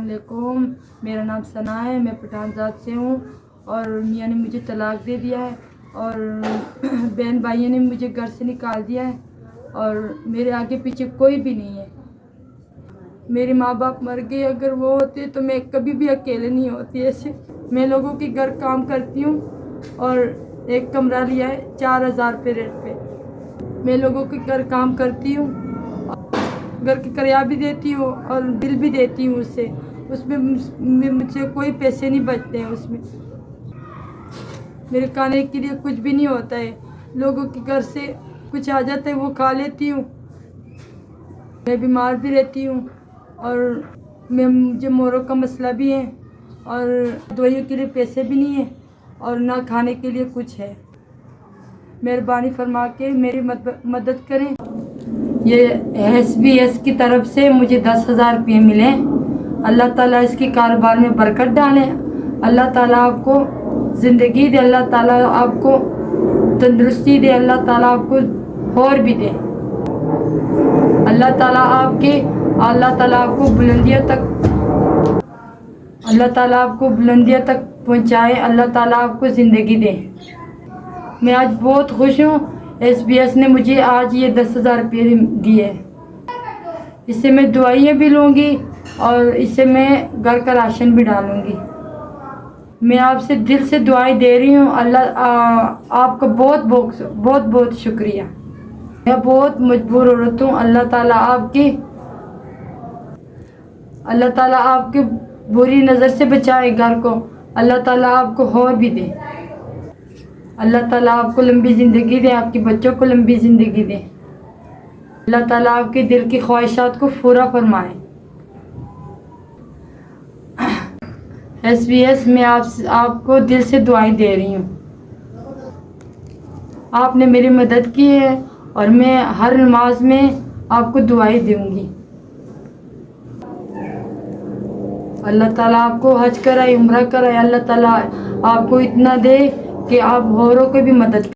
अलैकुम, मेरा नाम सना है, मैं पठानजात से हूँ और मियाँ ने मुझे तलाक दे दिया है और बहन भाइयों ने मुझे घर से निकाल दिया है और मेरे आगे पीछे कोई भी नहीं है। मेरे माँ बाप मर गए, अगर वो होते तो मैं कभी भी अकेले नहीं होती। ऐसे मैं लोगों के घर काम करती हूँ और एक कमरा लिया है 4000 रुपये रेंट पे। मैं लोगों के घर काम करती हूँ, घर की किराया भी देती हूँ और बिल भी देती हूँ उसमें मुझसे कोई पैसे नहीं बचते हैं। उसमें मेरे खाने के लिए कुछ भी नहीं होता है। लोगों के घर से कुछ आ जाता है वो खा लेती हूँ। मैं बीमार भी रहती हूँ और मुझे मोरों का मसला भी है और दवाइयों के लिए पैसे भी नहीं है और ना खाने के लिए कुछ है। मेहरबानी फरमा के मेरी मदद करें। ये SBS की तरफ से मुझे 10,000 रुपये मिले। अल्लाह ताला इसके कारोबार में बरकत डाले। अल्लाह ताला आपको ज़िंदगी दे, अल्लाह ताला आपको तंदुरुस्ती दे, अल्लाह ताला आपको और भी दे। अल्लाह ताला आपको बुलंदियों तक पहुँचाए। अल्लाह ताला आपको ज़िंदगी दे। मैं आज बहुत खुश हूँ, SBS ने मुझे आज ये 10,000 रुपये दिए। इससे मैं दवाइयाँ भी लूँगी और इससे मैं घर का राशन भी डालूँगी। मैं आपसे दिल से दुआएं दे रही हूँ। अल्लाह आपका बहुत बहुत शुक्रिया। मैं बहुत मजबूर औरत हूँ। अल्लाह ताला आपके बुरी नज़र से बचाए घर को। अल्लाह ताला आपको और भी दे। अल्लाह ताला आपको लंबी ज़िंदगी दे, आपके बच्चों को लंबी ज़िंदगी दे। अल्लाह ताला आपके दिल की ख्वाहिशात को पूरा फरमाए। SBS मैं आपको दिल से दुआएं दे रही हूँ। आपने मेरी मदद की है और मैं हर नमाज में आपको दुआएं दूंगी। अल्लाह ताला आपको हज कराए, उम्रा कराए। अल्लाह ताला आपको इतना दे कि आप औरों को भी मदद